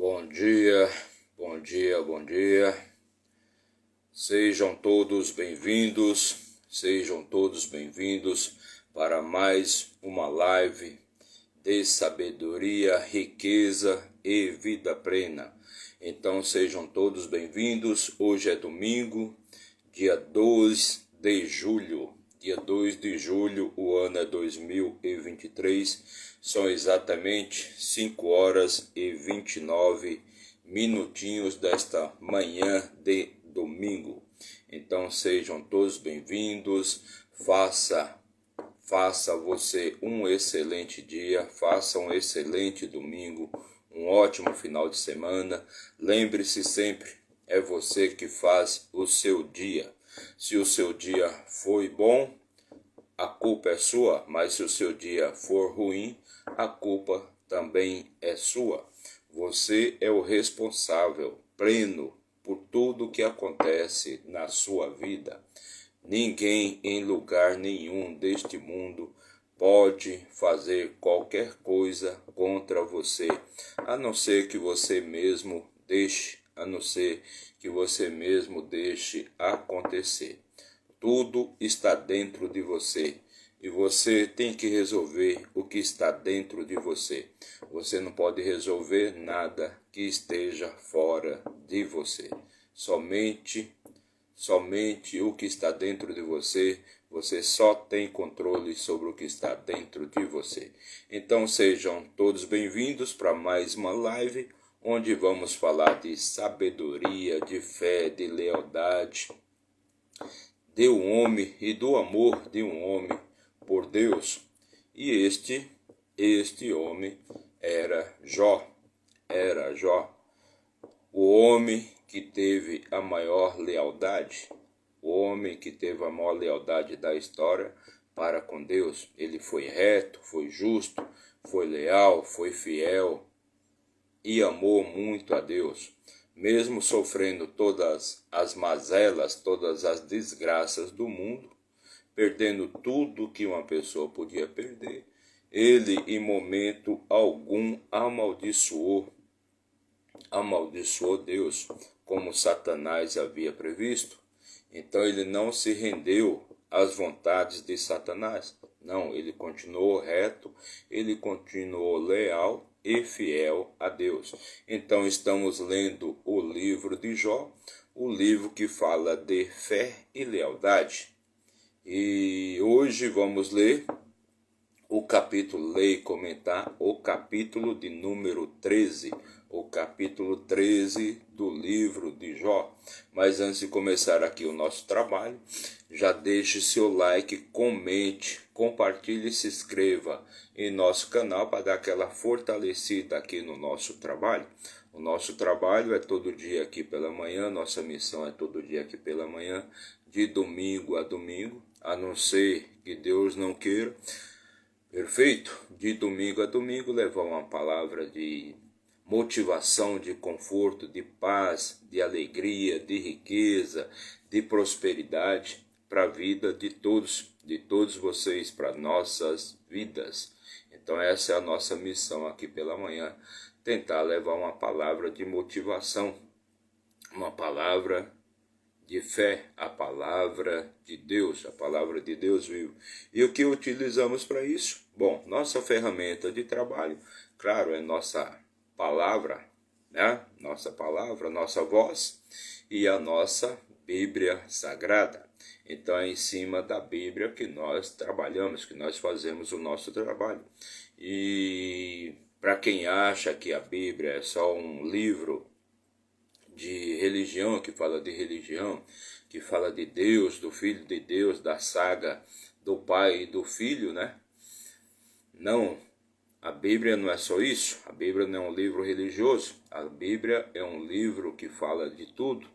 Bom dia, bom dia, bom dia. Sejam todos bem-vindos para mais uma live de sabedoria, riqueza e vida plena. Então sejam todos bem-vindos. Hoje é domingo, dia 2 de julho. Dia 2 de julho, o ano é 2023, são exatamente 5 horas e 29 minutinhos desta manhã de domingo. Então sejam todos bem-vindos, faça você um excelente dia, faça um excelente domingo, um ótimo final de semana. Lembre-se sempre, é você que faz o seu dia. Se o seu dia foi bom, a culpa é sua, mas se o seu dia for ruim, a culpa também é sua. Você é o responsável pleno por tudo que acontece na sua vida. Ninguém em lugar nenhum deste mundo pode fazer qualquer coisa contra você, a não ser que você mesmo deixe acontecer. Tudo está dentro de você e você tem que resolver o que está dentro de você. Você não pode resolver nada que esteja fora de você. Somente o que está dentro de você, você só tem controle sobre o que está dentro de você. Então sejam todos bem-vindos para mais uma live, onde vamos falar de sabedoria, de fé, de lealdade, de um homem e do amor de um homem por Deus. E este homem era Jó, o homem que teve a maior lealdade, da história para com Deus. Ele foi reto, foi justo, foi leal, foi fiel e amou muito a Deus. Mesmo sofrendo todas as mazelas, todas as desgraças do mundo, perdendo tudo que uma pessoa podia perder, ele em momento algum amaldiçoou Deus, como Satanás havia previsto. Então ele não se rendeu às vontades de Satanás. Não, ele continuou reto, ele continuou leal e fiel a Deus. Então estamos lendo o livro de Jó, o livro que fala de fé e lealdade. E hoje vamos ler ler e comentar o capítulo de número 13, o capítulo 13 do livro de Jó. Mas antes de começar aqui o nosso trabalho, já deixe seu like, comente, compartilhe e se inscreva em nosso canal para dar aquela fortalecida aqui no nosso trabalho. O nosso trabalho é todo dia aqui pela manhã, nossa missão é todo dia aqui pela manhã, de domingo a domingo, a não ser que Deus não queira. Perfeito? De domingo a domingo levar uma palavra de motivação, de conforto, de paz, de alegria, de riqueza, de prosperidade para a vida de todos vocês, para nossas vidas. Então essa é a nossa missão aqui pela manhã, tentar levar uma palavra de motivação, uma palavra de fé, a palavra de Deus vivo. E o que utilizamos para isso? Bom, nossa ferramenta de trabalho, claro, é nossa palavra, né? Nossa palavra, nossa voz e a nossa Bíblia Sagrada. Então é em cima da Bíblia que nós trabalhamos, que nós fazemos o nosso trabalho. E para quem acha que a Bíblia é só um livro de religião, que fala de religião, que fala de Deus, do Filho de Deus, da saga do Pai e do Filho, né? Não, a Bíblia não é só isso. A Bíblia não é um livro religioso. A Bíblia é um livro que fala de tudo.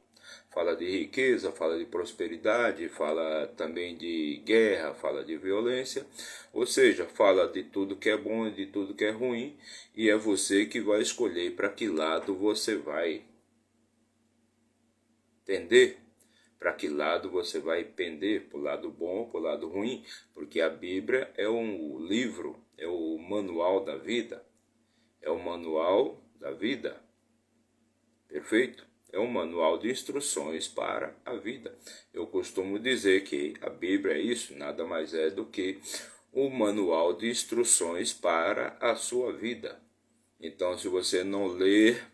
Fala de riqueza, fala de prosperidade, fala também de guerra, fala de violência. Ou seja, fala de tudo que é bom e de tudo que é ruim. E é você que vai escolher para que lado você vai tender, para que lado você vai pender, para o lado bom ou para o lado ruim, porque a Bíblia é um livro, é o manual da vida, Perfeito? É um manual de instruções para a vida. Eu costumo dizer que a Bíblia é isso, nada mais é do que um manual de instruções para a sua vida. Então, se você não ler,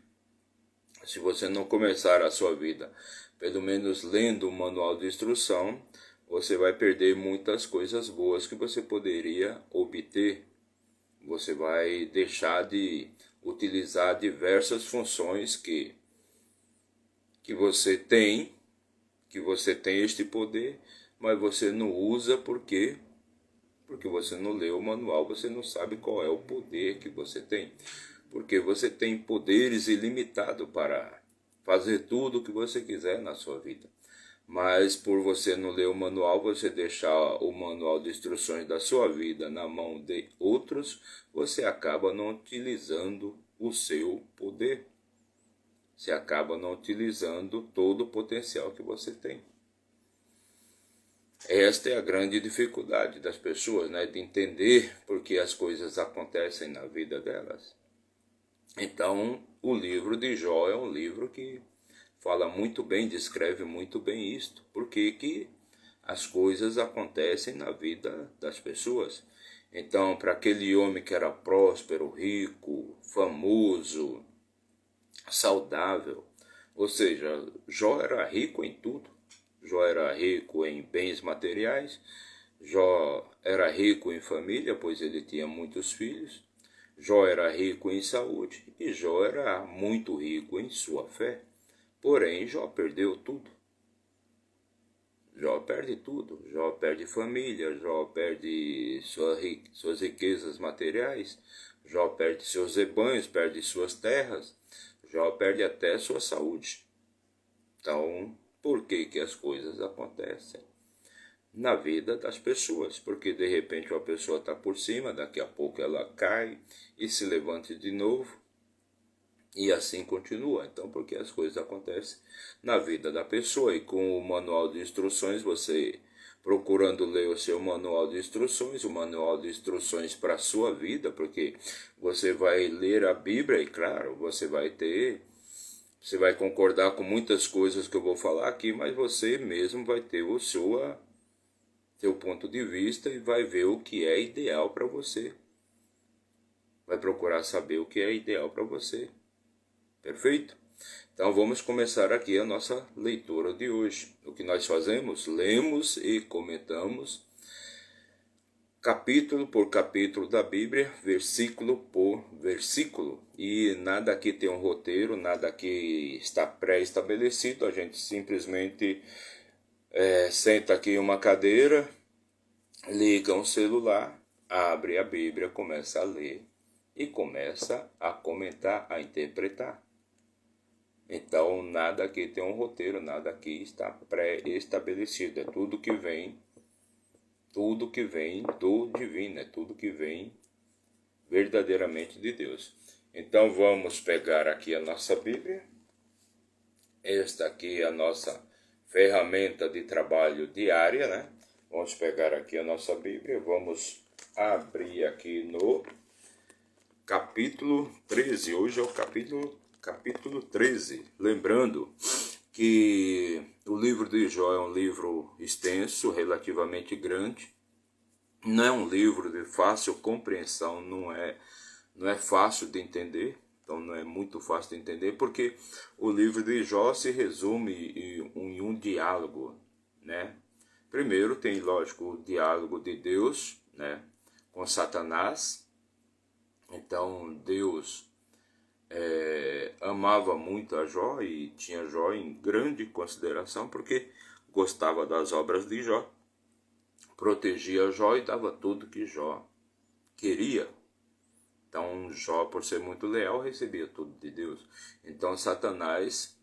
se você não começar a sua vida, pelo menos lendo o manual de instrução, você vai perder muitas coisas boas que você poderia obter. Você vai deixar de utilizar diversas funções que você tem, que você tem este poder, mas você não usa porque você não leu o manual, você não sabe qual é o poder que você tem. Porque você tem poderes ilimitados para fazer tudo o que você quiser na sua vida. Mas por você não ler o manual, você deixar o manual de instruções da sua vida na mão de outros, você acaba não utilizando o seu poder. Você acaba não utilizando todo o potencial que você tem. Esta é a grande dificuldade das pessoas, né? De entender por que as coisas acontecem na vida delas. Então, o livro de Jó é um livro que fala muito bem, descreve muito bem isto. Por que as coisas acontecem na vida das pessoas? Então, para aquele homem que era próspero, rico, famoso, saudável, ou seja, Jó era rico em tudo. Jó era rico em bens materiais, Jó era rico em família, pois ele tinha muitos filhos. Jó era rico em saúde e Jó era muito rico em sua fé. Porém, Jó perdeu tudo. Jó perde tudo. Jó perde família, Jó perde suas riquezas materiais, Jó perde seus rebanhos, perde suas terras, Jó perde até sua saúde. Então, por que as coisas acontecem na vida das pessoas? Porque de repente uma pessoa está por cima, daqui a pouco ela cai e se levanta de novo e assim continua. Então, porque as coisas acontecem na vida da pessoa, e com o manual de instruções, você procurando ler o seu manual de instruções, o manual de instruções para a sua vida, porque você vai ler a Bíblia e claro, você vai concordar com muitas coisas que eu vou falar aqui, mas você mesmo vai ter seu ponto de vista e vai ver o que é ideal para você. Vai procurar saber o que é ideal para você. Perfeito? Então vamos começar aqui a nossa leitura de hoje. O que nós fazemos? Lemos e comentamos capítulo por capítulo da Bíblia, versículo por versículo. E nada aqui tem um roteiro, nada aqui está pré-estabelecido. A gente simplesmente senta aqui em uma cadeira, liga um celular, abre a Bíblia, começa a ler e começa a comentar, a interpretar. Então, nada aqui tem um roteiro, nada aqui está pré-estabelecido. É tudo que vem do divino, é tudo que vem verdadeiramente de Deus. Então, vamos pegar aqui a nossa Bíblia. Esta aqui é a nossa ferramenta de trabalho diária, né? Vamos pegar aqui a nossa Bíblia, vamos abrir aqui no capítulo 13. Hoje é o capítulo 13. Lembrando que o livro de Jó é um livro extenso, relativamente grande. Não é um livro de fácil compreensão, não é fácil de entender. Então não é muito fácil de entender, porque o livro de Jó se resume em um diálogo, né? Primeiro tem, lógico, o diálogo de Deus, né, com Satanás. Então Deus amava muito a Jó e tinha Jó em grande consideração, porque gostava das obras de Jó, protegia Jó e dava tudo que Jó queria. Então Jó, por ser muito leal, recebia tudo de Deus. Então Satanás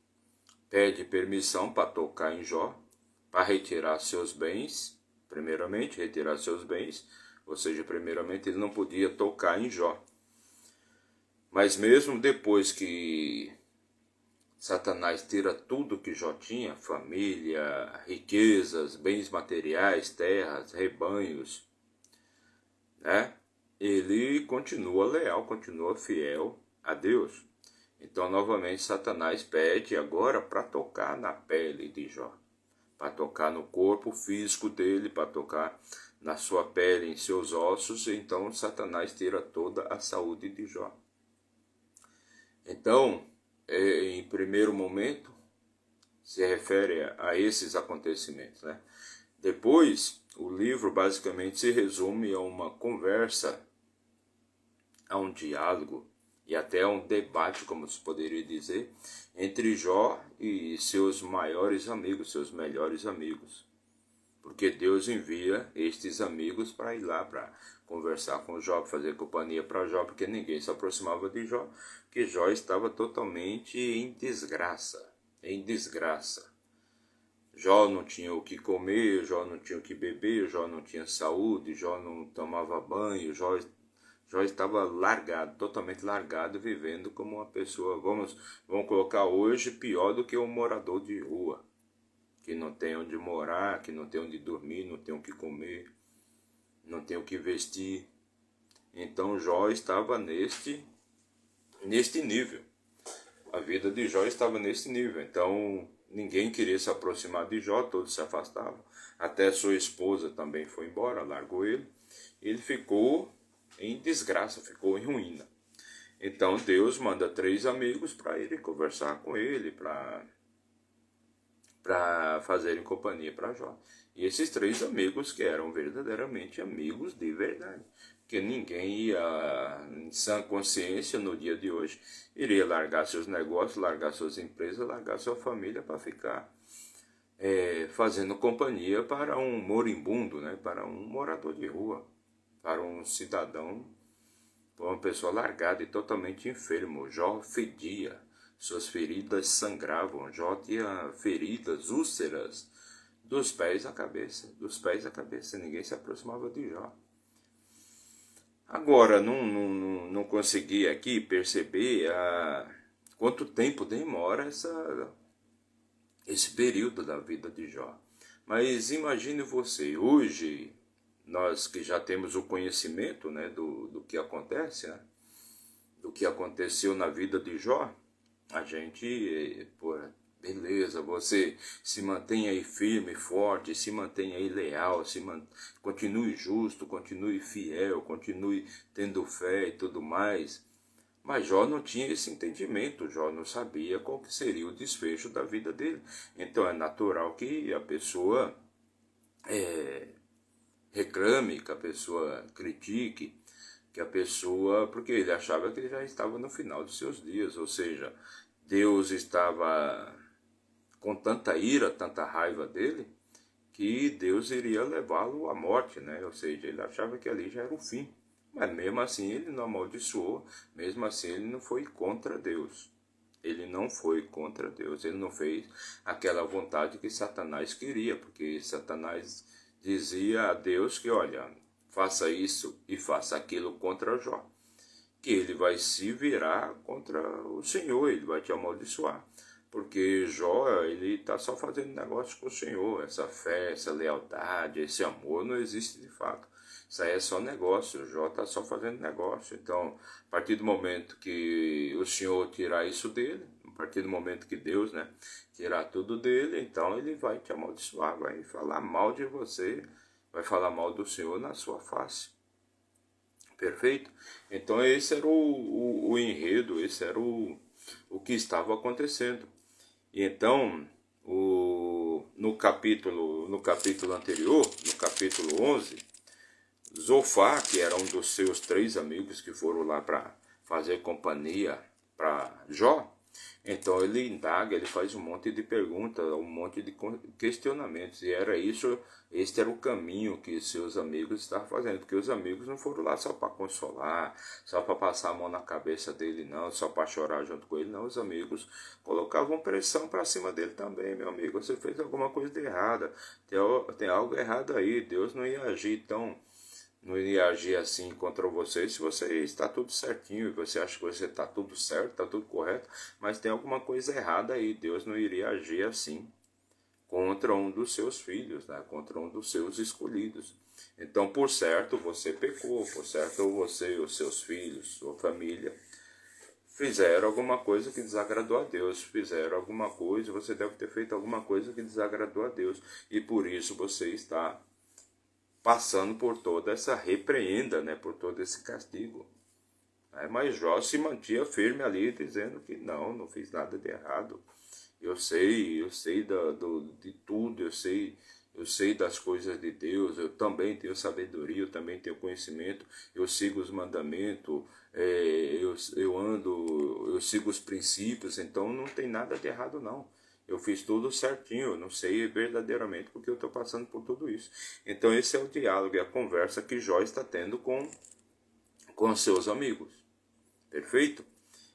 pede permissão para tocar em Jó, para retirar seus bens, primeiramente retirar seus bens, ou seja, primeiramente ele não podia tocar em Jó. Mas mesmo depois que Satanás tira tudo que Jó tinha, família, riquezas, bens materiais, terras, rebanhos, né? Ele continua leal, continua fiel a Deus. Então, novamente, Satanás pede agora para tocar na pele de Jó, para tocar no corpo físico dele, para tocar na sua pele, em seus ossos. Então, Satanás tira toda a saúde de Jó. Então, em primeiro momento, se refere a esses acontecimentos, né? Depois, o livro basicamente se resume a uma conversa, a um diálogo e até a um debate, como se poderia dizer, entre Jó e seus maiores amigos, seus melhores amigos. Porque Deus envia estes amigos para ir lá para conversar com Jó, fazer companhia para Jó, porque ninguém se aproximava de Jó, porque Jó estava totalmente em desgraça, em desgraça. Jó não tinha o que comer, Jó não tinha o que beber, Jó não tinha saúde, Jó não tomava banho, Jó estava largado, totalmente largado, vivendo como uma pessoa, vamos colocar hoje, pior do que um morador de rua, que não tem onde morar, que não tem onde dormir, não tem o que comer, não tem o que vestir. Então Jó estava neste nível. A vida de Jó estava nesse nível. Então ninguém queria se aproximar de Jó, todos se afastavam. Até sua esposa também foi embora, largou ele. Ele ficou em desgraça, ficou em ruína. Então Deus manda 3 amigos para irem conversar com ele, para fazerem companhia para Jó. E esses 3 amigos que eram verdadeiramente amigos de verdade. Porque ninguém ia, em sã consciência, no dia de hoje, iria largar seus negócios, largar suas empresas, largar sua família para ficar fazendo companhia para um moribundo, né? Para um morador de rua, para um cidadão, para uma pessoa largada e totalmente enfermo. Jó fedia, suas feridas sangravam, Jó tinha feridas, úlceras, dos pés à cabeça, ninguém se aproximava de Jó. Agora, não consegui aqui perceber quanto tempo demora esse período da vida de Jó. Mas imagine você, hoje, nós que já temos o conhecimento, né, do que acontece, né, do que aconteceu na vida de Jó, a gente, pô, beleza, você se mantenha aí firme, forte, se mantenha aí leal, continue justo, continue fiel, continue tendo fé e tudo mais. Mas Jó não tinha esse entendimento, Jó não sabia qual que seria o desfecho da vida dele. Então é natural que a pessoa reclame, que a pessoa critique, que a pessoa, porque ele achava que ele já estava no final dos seus dias, ou seja, Deus estava com tanta ira, tanta raiva dele, que Deus iria levá-lo à morte, né? Ou seja, ele achava que ali já era o fim. Mas mesmo assim ele não amaldiçoou, mesmo assim ele não foi contra Deus. Ele não foi contra Deus, ele não fez aquela vontade que Satanás queria, porque Satanás dizia a Deus que, olha, faça isso e faça aquilo contra Jó, que ele vai se virar contra o Senhor, ele vai te amaldiçoar. Porque Jó, ele está só fazendo negócio com o Senhor, essa fé, essa lealdade, esse amor não existe de fato. Isso aí é só negócio, Jó está só fazendo negócio. Então, a partir do momento que o Senhor tirar isso dele, a partir do momento que Deus, né, tirar tudo dele, então ele vai te amaldiçoar, vai falar mal de você, vai falar mal do Senhor na sua face. Perfeito? Então esse era o enredo, esse era o que estava acontecendo. E então, no capítulo anterior, no capítulo 11, Zofar, que era um dos seus 3 amigos que foram lá para fazer companhia para Jó, então ele indaga, ele faz um monte de perguntas, um monte de questionamentos, e era isso, este era o caminho que seus amigos estavam fazendo, porque os amigos não foram lá só para consolar, só para passar a mão na cabeça dele não, só para chorar junto com ele, não, os amigos colocavam pressão para cima dele também, meu amigo, você fez alguma coisa de errada, tem algo errado aí, Deus não ia agir não iria agir assim contra você se você está tudo certinho e você acha que você está tudo certo, está tudo correto, mas tem alguma coisa errada aí. Deus não iria agir assim contra um dos seus filhos, né? Contra um dos seus escolhidos. Então, por certo, você pecou, por certo, você, os seus filhos, sua família, fizeram alguma coisa que desagradou a Deus. Fizeram alguma coisa, você deve ter feito alguma coisa que desagradou a Deus. E por isso você está passando por toda essa repreenda, né? Por todo esse castigo. Mas Jó se mantinha firme ali, dizendo que não fiz nada de errado. Eu sei de tudo, eu sei das coisas de Deus, eu também tenho sabedoria, eu também tenho conhecimento, eu sigo os mandamentos, eu sigo os princípios, então não tem nada de errado não. Eu fiz tudo certinho, eu não sei verdadeiramente porque eu estou passando por tudo isso. Então esse é o diálogo e a conversa que Jó está tendo com seus amigos. Perfeito?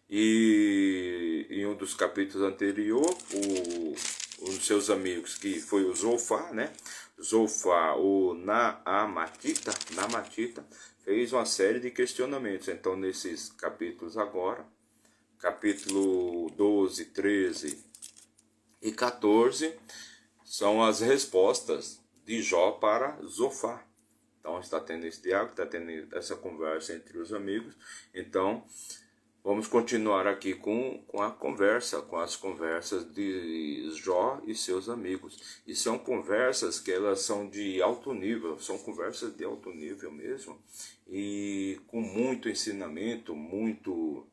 E em um dos capítulos anteriores, os seus amigos, que foi o Zofar, né? Zofar, o Naamatita, fez uma série de questionamentos. Então, nesses capítulos agora, capítulo 12, 13 e 14, são as respostas de Jó para Zofar. Então, está tendo esse diálogo, está tendo essa conversa entre os amigos. Então, vamos continuar aqui com a conversa, com as conversas de Jó e seus amigos. E são conversas que elas são de alto nível, são conversas de alto nível mesmo, e com muito ensinamento, muito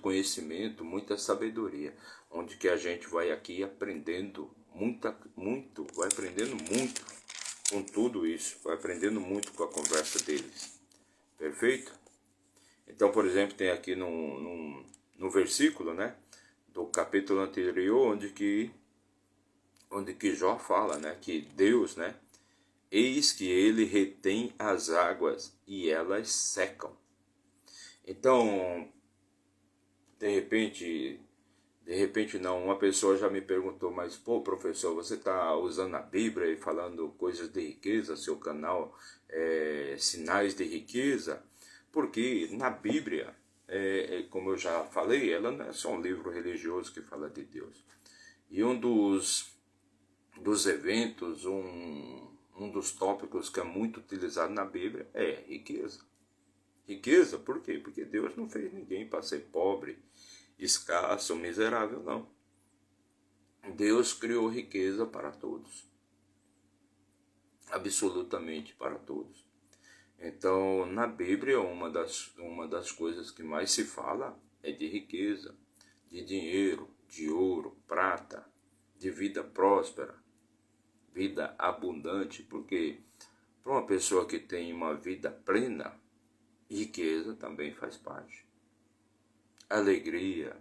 conhecimento, muita sabedoria, onde que a gente vai aqui aprendendo vai aprendendo muito com tudo isso, vai aprendendo muito com a conversa deles. Perfeito? Então, por exemplo, tem aqui no versículo, né, do capítulo anterior, onde que Jó fala, né, que Deus, né, eis que ele retém as águas e elas secam. Então, de repente não, uma pessoa já me perguntou, mas pô, professor, você está usando a Bíblia e falando coisas de riqueza, seu canal Sinais de Riqueza? Porque na Bíblia, como eu já falei, ela não é só um livro religioso que fala de Deus. E um dos eventos, um dos tópicos que é muito utilizado na Bíblia é riqueza. Riqueza, por quê? Porque Deus não fez ninguém para ser pobre, escasso, miserável, não. Deus criou riqueza para todos. Absolutamente para todos. Então, na Bíblia, uma das coisas que mais se fala é de riqueza, de dinheiro, de ouro, prata, de vida próspera, vida abundante, porque para uma pessoa que tem uma vida plena, riqueza também faz parte. Alegria,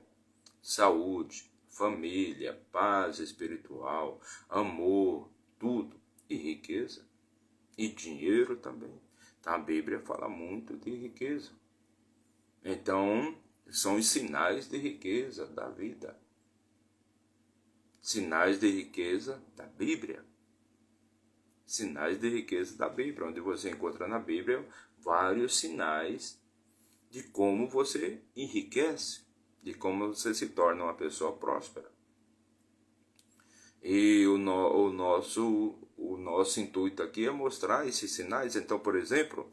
saúde, família, paz espiritual, amor, tudo, e riqueza, e dinheiro também. A Bíblia fala muito de riqueza. Então, são os sinais de riqueza da vida. Sinais de riqueza da Bíblia. Sinais de riqueza da Bíblia, onde você encontra na Bíblia vários sinais de como você enriquece, de como você se torna uma pessoa próspera. E o nosso intuito aqui é mostrar esses sinais. Então, por exemplo,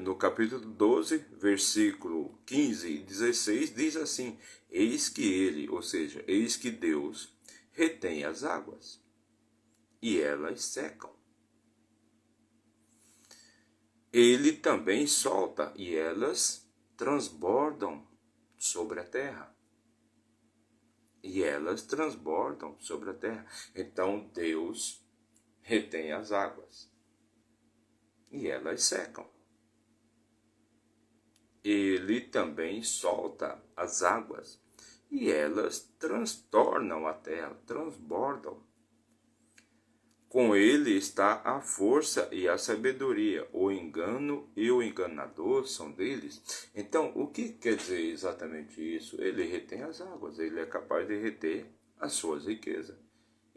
no capítulo 12, versículo 15 e 16, diz assim: eis que ele, ou seja, eis que Deus retém as águas, e elas secam. Ele também solta, e elas transbordam sobre a terra. E elas transbordam sobre a terra. Então Deus retém as águas. E elas secam. Ele também solta as águas. E elas transtornam a terra, transbordam. Com ele está a força e a sabedoria. O engano e o enganador são deles. Então, o que quer dizer exatamente isso? Ele retém as águas, ele é capaz de reter as suas riquezas.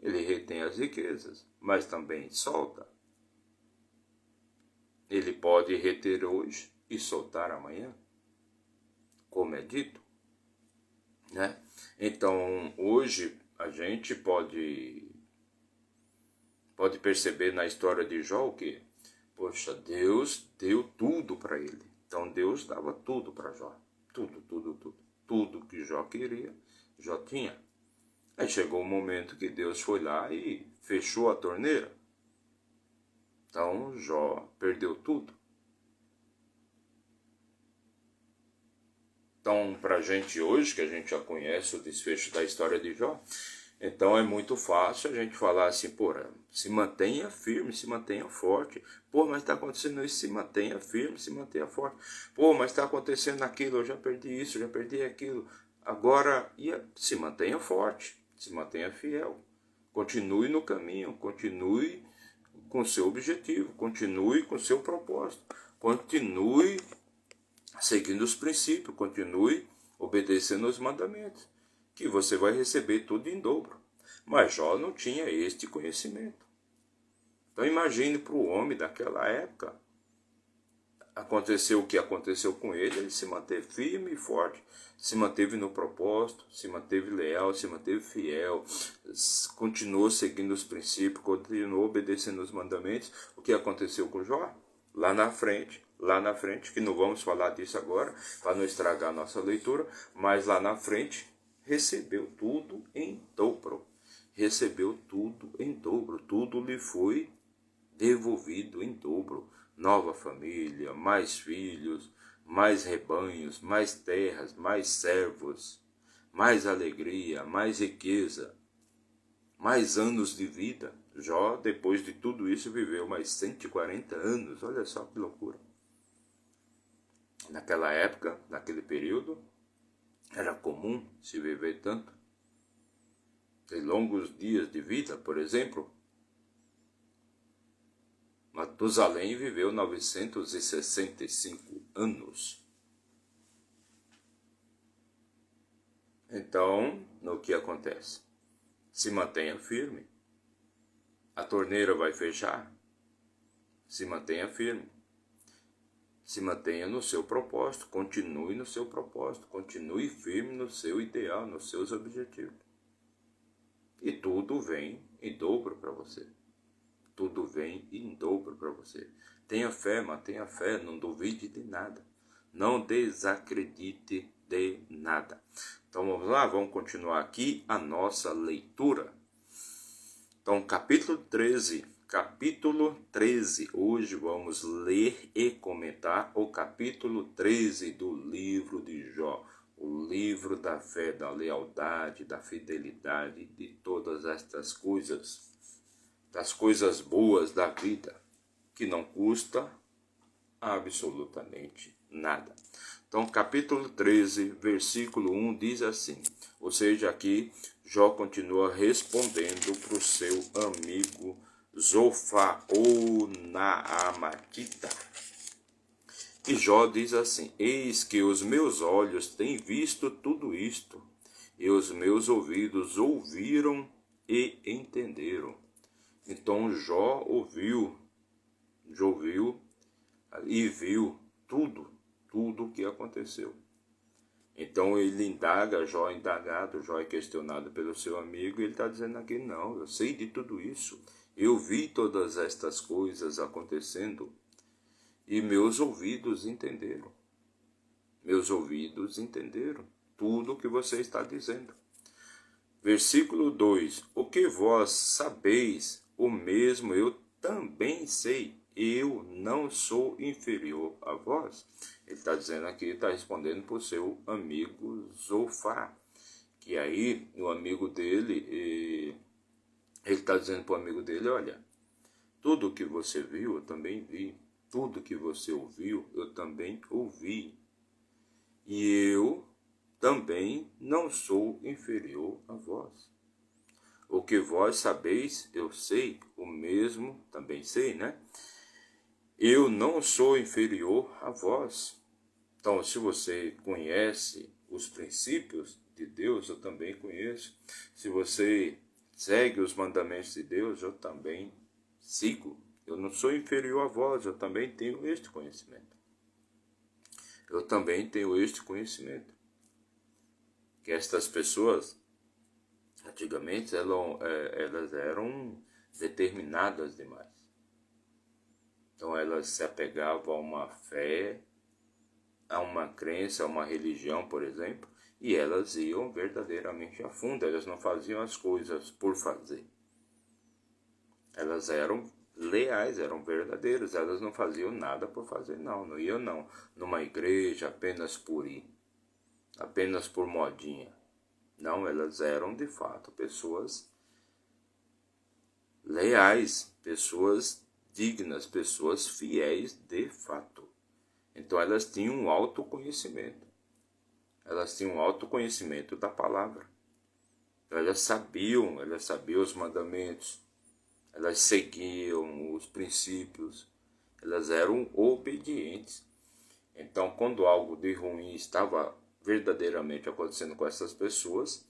Ele retém as riquezas, mas também solta. Ele pode reter hoje e soltar amanhã, como é dito, né? Então, hoje a gente pode perceber na história de Jó que, poxa, Deus deu tudo para ele. Então Deus dava tudo para Jó. Tudo que Jó queria, Jó tinha. Aí chegou um momento que Deus foi lá e fechou a torneira. Então Jó perdeu tudo. Então, para a gente hoje, que a gente já conhece o desfecho da história de Jó, então é muito fácil a gente falar assim, porra, se mantenha firme, se mantenha forte. Pô, mas está acontecendo isso, se mantenha firme, se mantenha forte. Pô, mas está acontecendo aquilo, eu já perdi isso, já perdi aquilo. Agora, se mantenha forte, se mantenha fiel. Continue no caminho, continue com seu objetivo, continue com seu propósito, continue seguindo os princípios, continue obedecendo os mandamentos, que você vai receber tudo em dobro. Mas Jó não tinha este conhecimento. Então imagine para o homem daquela época, aconteceu o que aconteceu com ele, ele se manteve firme e forte, se manteve no propósito, se manteve leal, se manteve fiel, continuou seguindo os princípios, continuou obedecendo os mandamentos. O que aconteceu com Jó? Lá na frente, que não vamos falar disso agora, para não estragar a nossa leitura, mas lá na frente, recebeu tudo em dobro. Recebeu tudo em dobro, tudo lhe foi devolvido em dobro. Nova família, mais filhos, mais rebanhos, mais terras, mais servos, mais alegria, mais riqueza, mais anos de vida. Jó, depois de tudo isso, viveu mais 140 anos. Olha só que loucura. Naquela época, naquele período, era comum se viver tanto. Ter longos dias de vida, por exemplo. Matusalém viveu 965 anos. Então, o que acontece? Se mantenha firme. A torneira vai fechar. Se mantenha firme. Se mantenha no seu propósito. Continue no seu propósito. Continue firme no seu ideal, nos seus objetivos. E tudo vem em dobro para você. Tudo vem em dobro para você. Tenha fé, mantenha fé, não duvide de nada. Não desacredite de nada. Então vamos lá, vamos continuar aqui a nossa leitura. Então capítulo 13. Hoje vamos ler e comentar o capítulo 13 do livro de Jó. O livro da fé, da lealdade, da fidelidade, de todas estas coisas. Das coisas boas da vida, que não custa absolutamente nada. Então, capítulo 13, versículo 1 diz assim, ou seja, aqui Jó continua respondendo para o seu amigo Zofar ou Naamatita. E Jó diz assim, eis que os meus olhos têm visto tudo isto, e os meus ouvidos ouviram e entenderam. Então Jó ouviu e viu tudo o que aconteceu. Então ele indaga, Jó é indagado, Jó é questionado pelo seu amigo, e ele está dizendo aqui, não, eu sei de tudo isso, eu vi todas estas coisas acontecendo, e meus ouvidos entenderam. Meus ouvidos entenderam tudo o que você está dizendo. Versículo 2, o que vós sabeis, o mesmo eu também sei, eu não sou inferior a vós. Ele está dizendo aqui, está respondendo para o seu amigo Zofar, que aí o amigo dele, ele está dizendo para o amigo dele, olha, tudo que você viu eu também vi, tudo que você ouviu eu também ouvi, e eu também não sou inferior a vós. O que vós sabeis, eu sei, o mesmo também sei, né? Eu não sou inferior a vós. Então, se você conhece os princípios de Deus, eu também conheço. Se você segue os mandamentos de Deus, eu também sigo. Eu não sou inferior a vós, eu também tenho este conhecimento. Eu também tenho este conhecimento. Que estas pessoas, antigamente, elas eram determinadas demais. Então elas se apegavam a uma fé a uma crença, a uma religião, por exemplo, e elas iam verdadeiramente a fundo, elas não faziam as coisas por fazer. Elas eram leais, eram verdadeiras, elas não faziam nada por fazer, não iam não, numa igreja apenas por ir, apenas por modinha. Não, elas eram de fato pessoas leais, pessoas dignas, pessoas fiéis de fato. Então elas tinham um autoconhecimento. Elas tinham um autoconhecimento da palavra. Elas sabiam os mandamentos. Elas seguiam os princípios. Elas eram obedientes. Então, quando algo de ruim estava verdadeiramente acontecendo com essas pessoas,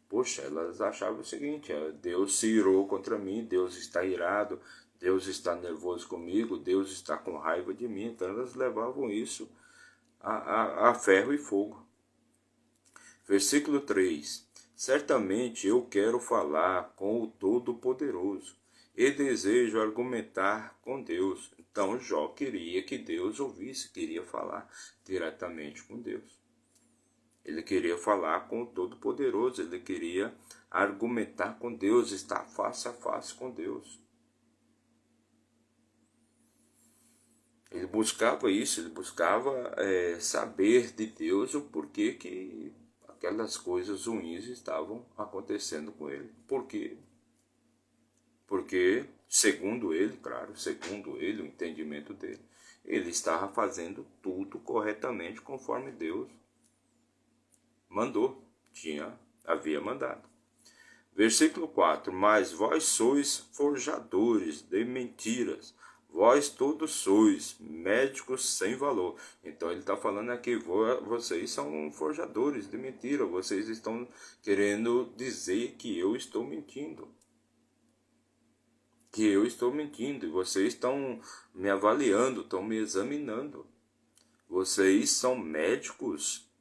poxa, elas achavam o seguinte: Deus se irou contra mim, Deus está irado, Deus está nervoso comigo, Deus está com raiva de mim. Então elas levavam isso a ferro e fogo. Versículo 3: Certamente eu quero falar com o Todo-Poderoso e desejo argumentar com Deus. Então Jó queria que Deus ouvisse, queria falar diretamente com Deus. Ele queria falar com o Todo-Poderoso, ele queria argumentar com Deus, estar face a face com Deus. Ele buscava isso, ele buscava saber de Deus o porquê que aquelas coisas ruins estavam acontecendo com ele. Por quê? Porque, segundo ele, claro, segundo ele, o entendimento dele, ele estava fazendo tudo corretamente conforme Deus mandou, havia mandado. Versículo 4: Mas vós sois forjadores de mentiras, vós todos sois médicos sem valor. Então ele está falando aqui, vocês são forjadores de mentira, vocês estão querendo dizer que eu estou mentindo. Que eu estou mentindo, e vocês estão me avaliando, estão me examinando. Vocês são médicos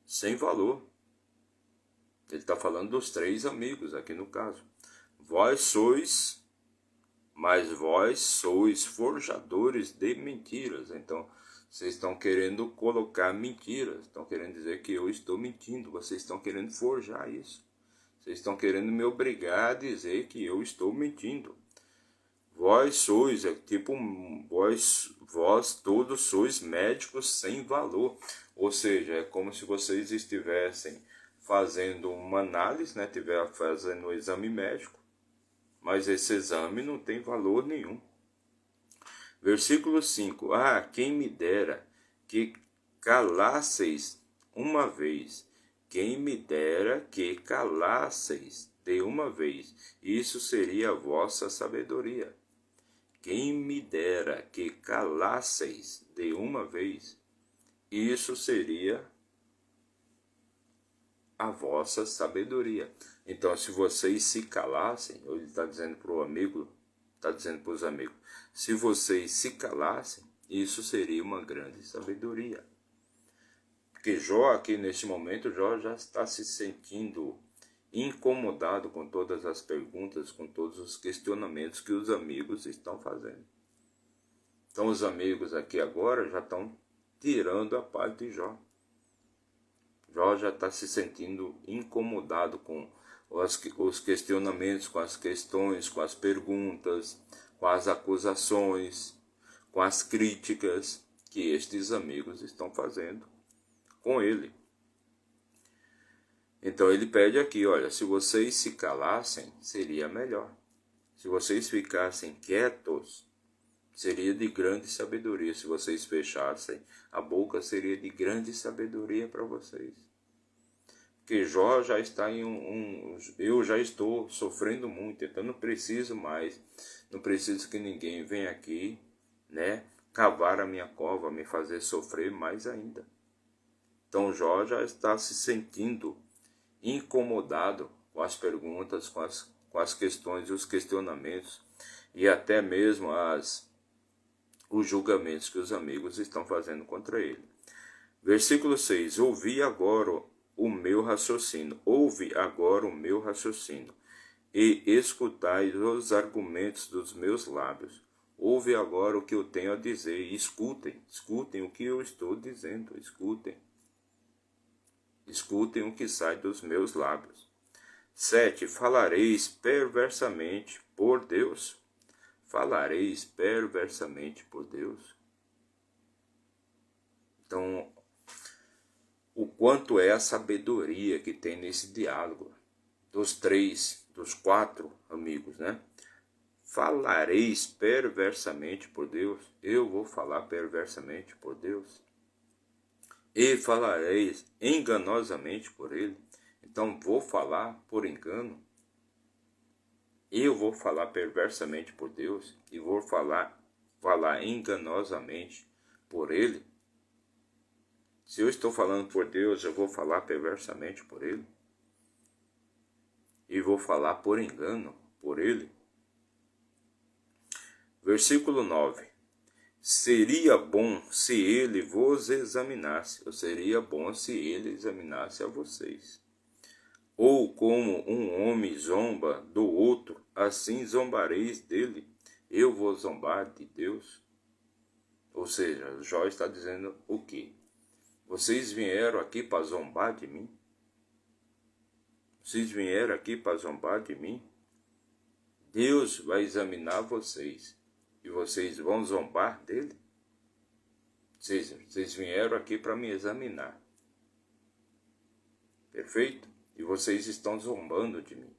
sem valor. Ele está falando dos 3 amigos aqui no caso. Mas vós sois forjadores de mentiras. Então, vocês estão querendo colocar mentiras, estão querendo dizer que eu estou mentindo, vocês estão querendo forjar isso. Vocês estão querendo me obrigar a dizer que eu estou mentindo. Vós sois, vós todos sois médicos sem valor. Ou seja, é como se vocês estivessem fazendo uma análise, né? Estiver fazendo um exame médico, mas esse exame não tem valor nenhum. Versículo 5: quem me dera que calasseis uma vez, quem me dera que calasseis de uma vez, isso seria a vossa sabedoria. Quem me dera que calasseis de uma vez, isso seria a vossa sabedoria. Então, se vocês se calassem, ele está dizendo para o amigo, está dizendo para os amigos, se vocês se calassem, isso seria uma grande sabedoria. Porque Jó, aqui neste momento, Jó já está se sentindo incomodado com todas as perguntas, com todos os questionamentos que os amigos estão fazendo. Então, os amigos aqui agora já estão tirando a paz de Jó. Jó já está se sentindo incomodado com os questionamentos, com as questões, com as perguntas, com as acusações, com as críticas que estes amigos estão fazendo com ele. Então ele pede aqui, olha, se vocês se calassem, seria melhor. Se vocês ficassem quietos, seria de grande sabedoria. Se vocês fechassem a boca, seria de grande sabedoria para vocês. Porque Jó já está eu já estou sofrendo muito, então não preciso mais, não preciso que ninguém venha aqui, né, cavar a minha cova, me fazer sofrer mais ainda. Então Jó já está se sentindo incomodado com as perguntas, com as questões e os questionamentos, e até mesmo os julgamentos que os amigos estão fazendo contra ele. Versículo 6: ouve agora o meu raciocínio, e escutai os argumentos dos meus lábios. Ouve agora o que eu tenho a dizer e escutem o que eu estou dizendo, escutem o que sai dos meus lábios. 7. Falareis perversamente por Deus. Falareis perversamente por Deus. Então, o quanto é a sabedoria que tem nesse diálogo dos 4 amigos, né? Falareis perversamente por Deus. Eu vou falar perversamente por Deus. E falareis enganosamente por Ele. Então vou falar por engano. Eu vou falar perversamente por Deus e vou falar enganosamente por Ele. Se eu estou falando por Deus, eu vou falar perversamente por Ele. E vou falar por engano por Ele. Versículo 9. Seria bom se Ele vos examinasse, ou seria bom se Ele examinasse a vocês. Ou como um homem zomba do outro, assim zombareis dele. Eu vou zombar de Deus? Ou seja, Jó está dizendo o quê? Vocês vieram aqui para zombar de mim? Vocês vieram aqui para zombar de mim? Deus vai examinar vocês e vocês vão zombar dele? Vocês vieram aqui para me examinar. Perfeito? E vocês estão zombando de mim.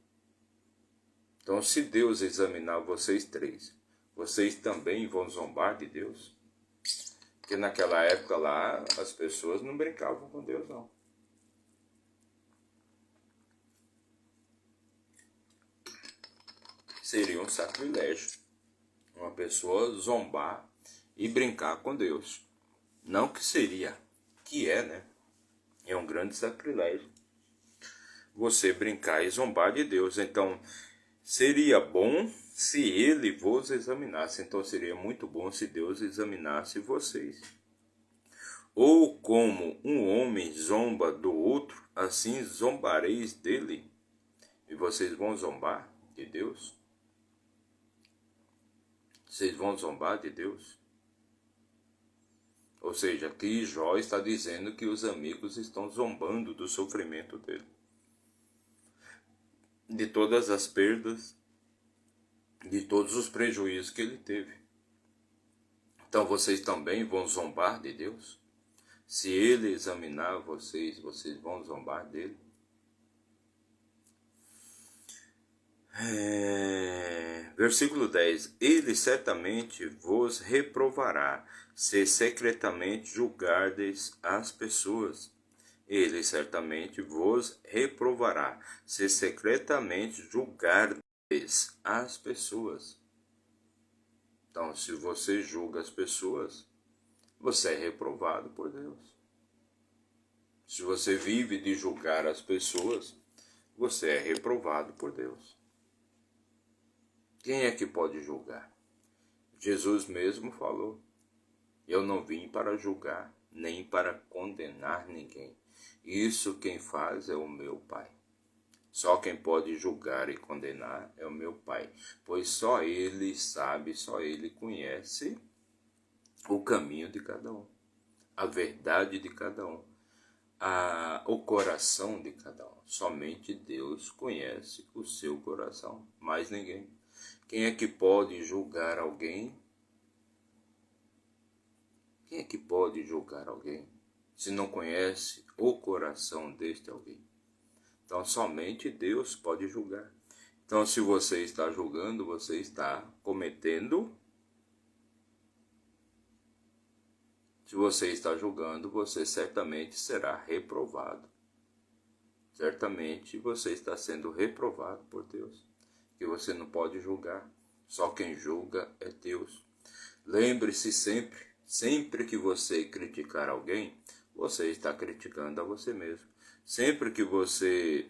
Então, se Deus examinar vocês 3, vocês também vão zombar de Deus? Porque naquela época lá, as pessoas não brincavam com Deus, não. Seria um sacrilégio uma pessoa zombar e brincar com Deus. Não que seria, que é, né? É um grande sacrilégio você brincar e zombar de Deus. Então, seria bom se Ele vos examinasse. Então, seria muito bom se Deus examinasse vocês. Ou como um homem zomba do outro, assim zombareis dele. E vocês vão zombar de Deus? Vocês vão zombar de Deus? Ou seja, aqui Jó está dizendo que os amigos estão zombando do sofrimento dele, de todas as perdas, de todos os prejuízos que ele teve. Então vocês também vão zombar de Deus? Se ele examinar vocês, vocês vão zombar dele? Versículo 10. Ele certamente vos reprovará, se secretamente julgardes as pessoas. Ele certamente vos reprovará, se secretamente julgardes as pessoas. Então, se você julga as pessoas, você é reprovado por Deus. Se você vive de julgar as pessoas, você é reprovado por Deus. Quem é que pode julgar? Jesus mesmo falou: eu não vim para julgar, nem para condenar ninguém. Isso quem faz é o meu Pai. Só quem pode julgar e condenar é o meu Pai, pois só Ele sabe, só Ele conhece o caminho de cada um, a verdade de cada um, o coração de cada um. Somente Deus conhece o seu coração, mais ninguém. Quem é que pode julgar alguém? Quem é que pode julgar alguém se não conhece o coração deste alguém? Então, somente Deus pode julgar. Então, se você está julgando, você está cometendo. Se você está julgando, você certamente será reprovado. Certamente você está sendo reprovado por Deus. Que você não pode julgar. Só quem julga é Deus. Lembre-se sempre que você criticar alguém, você está criticando a você mesmo. Sempre que você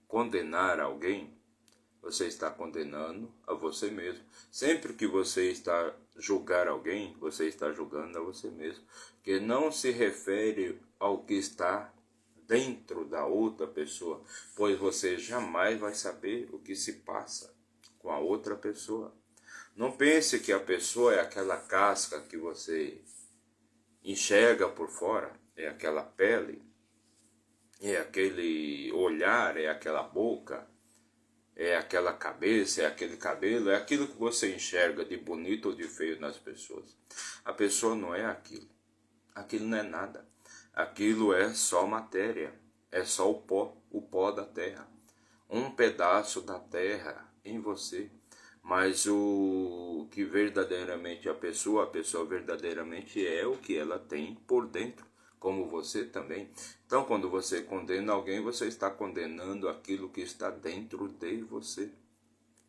condenar alguém, você está condenando a você mesmo. Sempre que você está julgar alguém, você está julgando a você mesmo. Que não se refere ao que está dentro da outra pessoa, pois você jamais vai saber o que se passa com a outra pessoa. Não pense que a pessoa é aquela casca que você enxerga por fora, é aquela pele, é aquele olhar, é aquela boca, é aquela cabeça, é aquele cabelo, é aquilo que você enxerga de bonito ou de feio nas pessoas. A pessoa não é aquilo. Aquilo não é nada. Aquilo é só matéria, é só o pó da terra. Um pedaço da terra em você. Mas o que verdadeiramente a pessoa verdadeiramente é o que ela tem por dentro, como você também. Então, quando você condena alguém, você está condenando aquilo que está dentro de você.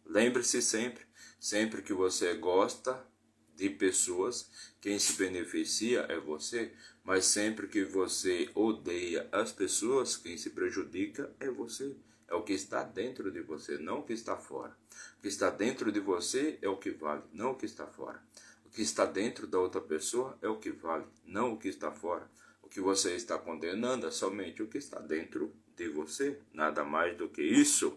Lembre-se sempre, sempre que você gosta de pessoas, quem se beneficia é você, mas sempre que você odeia as pessoas, quem se prejudica é você. É o que está dentro de você, não o que está fora. O que está dentro de você é o que vale, não o que está fora. O que está dentro da outra pessoa é o que vale, não o que está fora. O que você está condenando é somente o que está dentro de você, nada mais do que isso.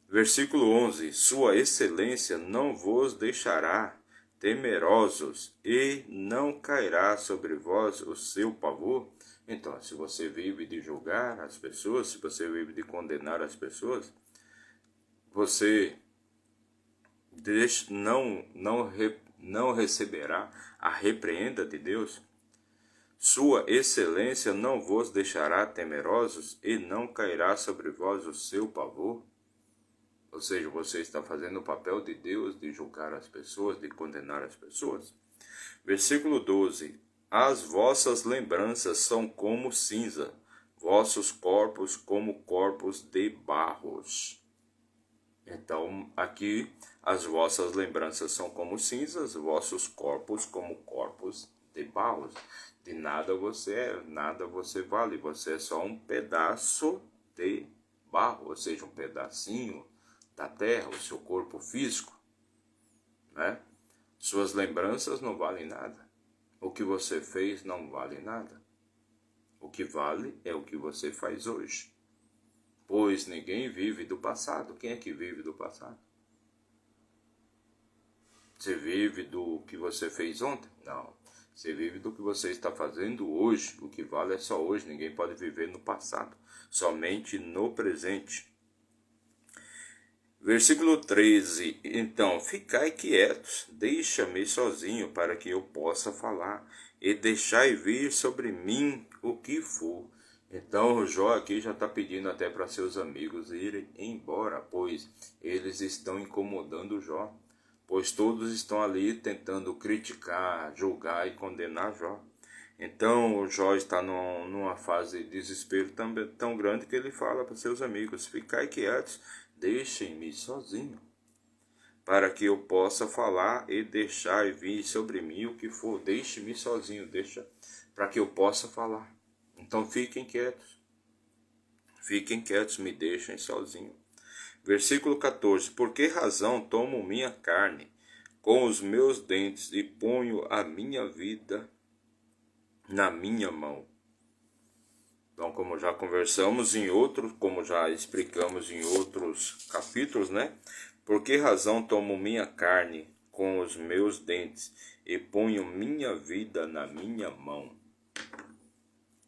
Versículo 11: Sua excelência não vos deixará temerosos, e não cairá sobre vós o seu pavor. Então, se você vive de julgar as pessoas, se você vive de condenar as pessoas, você não receberá a repreenda de Deus. Sua excelência não vos deixará temerosos, e não cairá sobre vós o seu pavor. Ou seja, você está fazendo o papel de Deus de julgar as pessoas, de condenar as pessoas. Versículo 12: As vossas lembranças são como cinza, vossos corpos como corpos de barros. Então, aqui, as vossas lembranças são como cinzas, vossos corpos como corpos de barros. De nada você é, nada você vale, você é só um pedaço de barro, ou seja, um pedacinho da terra, o seu corpo físico, né? Suas lembranças não valem nada. O que você fez não vale nada. O que vale é o que você faz hoje. Pois ninguém vive do passado. Quem é que vive do passado? Você vive do que você fez ontem? Não. Você vive do que você está fazendo hoje. O que vale é só hoje. Ninguém pode viver no passado. Somente no presente. Versículo 13. Então, ficai quietos, deixa-me sozinho para que eu possa falar, e deixai vir sobre mim o que for. Então, o Jó aqui já está pedindo até para seus amigos irem embora, pois eles estão incomodando o Jó. Pois todos estão ali tentando criticar, julgar e condenar Jó. Então, o Jó está numa fase de desespero tão grande que ele fala para seus amigos: ficai quietos, deixem-me sozinho, para que eu possa falar, e deixar vir sobre mim o que for. Deixe-me sozinho, para que eu possa falar. Então fiquem quietos, me deixem sozinho. Versículo 14: Por que razão tomo minha carne com os meus dentes, e ponho a minha vida na minha mão? Então, como já conversamos como já explicamos em outros capítulos, né? Por que razão tomo minha carne com os meus dentes, e ponho minha vida na minha mão?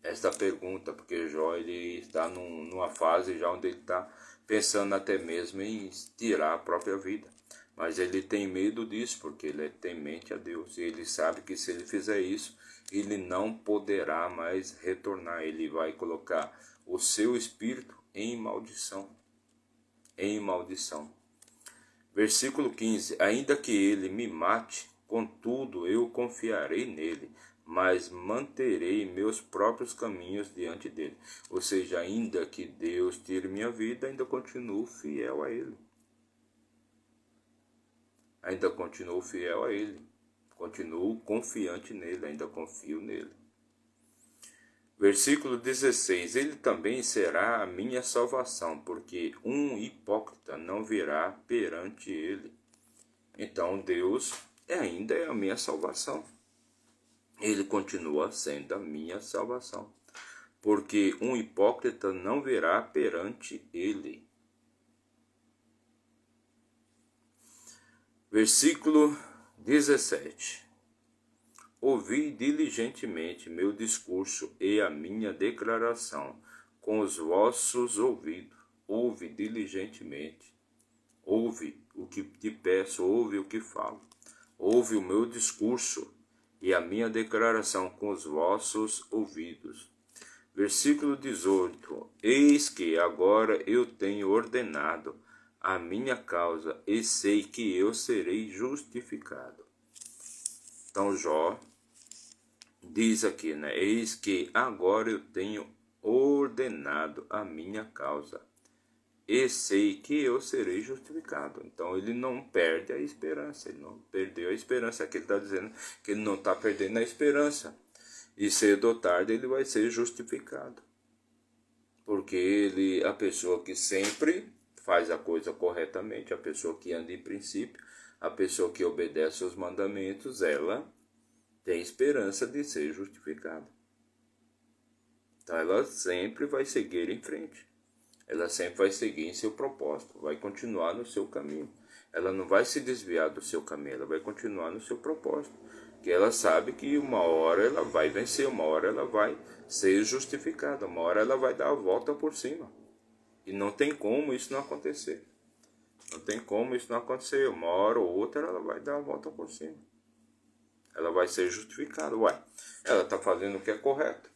Esta pergunta, porque Jó ele está numa fase já onde ele está pensando até mesmo em tirar a própria vida. Mas ele tem medo disso, porque ele é temente a Deus. E ele sabe que se ele fizer isso, ele não poderá mais retornar. Ele vai colocar o seu espírito em maldição. Em maldição. Versículo 15. Ainda que ele me mate, contudo eu confiarei nele, mas manterei meus próprios caminhos diante dele. Ou seja, ainda que Deus tire minha vida, ainda continuo fiel a ele. Ainda continuo fiel a ele. Continuo confiante nele, ainda confio nele. Versículo 16. Ele também será a minha salvação, porque um hipócrita não virá perante ele. Então Deus ainda é a minha salvação. Ele continua sendo a minha salvação, porque um hipócrita não virá perante ele. Versículo 17. Ouvi diligentemente meu discurso e a minha declaração com os vossos ouvidos. Ouve diligentemente. Ouve o que te peço, ouve o que falo. Ouve o meu discurso e a minha declaração com os vossos ouvidos. Versículo 18. Eis que agora eu tenho ordenado a minha causa e sei que eu serei justificado. Então Jó diz aqui, né? Eis que agora eu tenho ordenado a minha causa e sei que eu serei justificado. Então ele não perde a esperança, ele não perdeu a esperança. Aqui ele está dizendo que ele não está perdendo a esperança. E cedo ou tarde ele vai ser justificado. Porque ele, a pessoa que sempre faz a coisa corretamente, a pessoa que anda em princípio, a pessoa que obedece aos mandamentos, ela tem esperança de ser justificada. Então ela sempre vai seguir em frente. Ela sempre vai seguir em seu propósito, vai continuar no seu caminho. Ela não vai se desviar do seu caminho, ela vai continuar no seu propósito. Porque ela sabe que uma hora ela vai vencer, uma hora ela vai ser justificada, uma hora ela vai dar a volta por cima. E não tem como isso não acontecer. Não tem como isso não acontecer. Uma hora ou outra ela vai dar a volta por cima. Ela vai ser justificada. Ué, ela está fazendo o que é correto.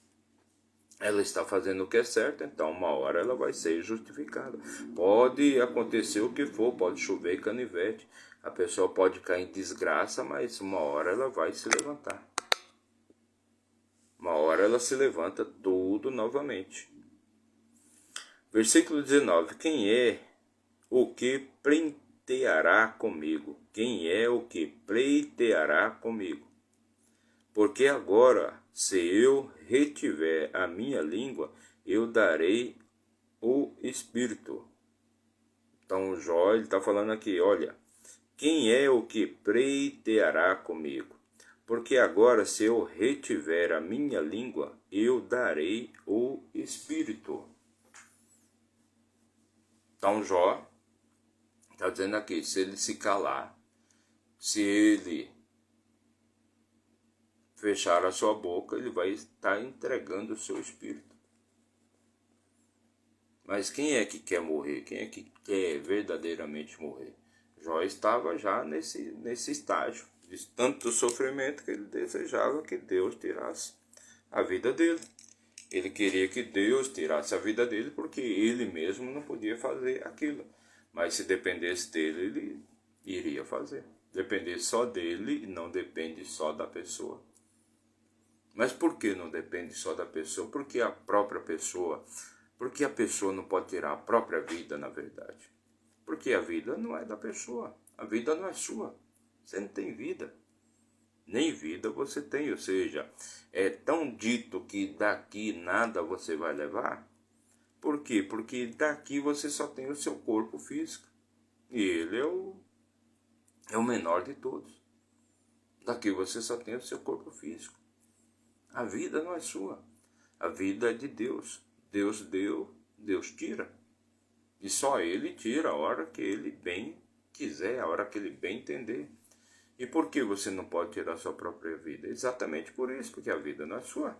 Ela está fazendo o que é certo, então uma hora ela vai ser justificada. Pode acontecer o que for, pode chover canivete, a pessoa pode cair em desgraça, mas uma hora ela vai se levantar. Uma hora ela se levanta tudo novamente. Versículo 19. Quem é o que pleiteará comigo? Quem é o que pleiteará comigo? Porque agora, se eu retiver a minha língua, eu darei o Espírito. Então Jó está falando aqui, olha, quem é o que pleiteará comigo? Porque agora, se eu retiver a minha língua, eu darei o Espírito. Então Jó está dizendo aqui, se ele se calar, se ele fechar a sua boca, ele vai estar entregando o seu espírito. Mas quem é que quer morrer? Quem é que quer verdadeiramente morrer? Jó estava já nesse estágio de tanto sofrimento que ele desejava que Deus tirasse a vida dele. Ele queria que Deus tirasse a vida dele porque ele mesmo não podia fazer aquilo. Mas se dependesse dele, ele iria fazer. Depender só dele, não depende só da pessoa. Mas por que não depende só da pessoa? Porque a própria pessoa, porque a pessoa não pode tirar a própria vida, na verdade. Porque a vida não é da pessoa, a vida não é sua. Você não tem vida, nem vida você tem, ou seja, é tão dito que daqui nada você vai levar. Por quê? Porque daqui você só tem o seu corpo físico, e ele é o menor de todos. Daqui você só tem o seu corpo físico. A vida não é sua. A vida é de Deus. Deus deu, Deus tira. E só Ele tira a hora que Ele bem quiser, a hora que Ele bem entender. E por que você não pode tirar a sua própria vida? Exatamente por isso, porque a vida não é sua.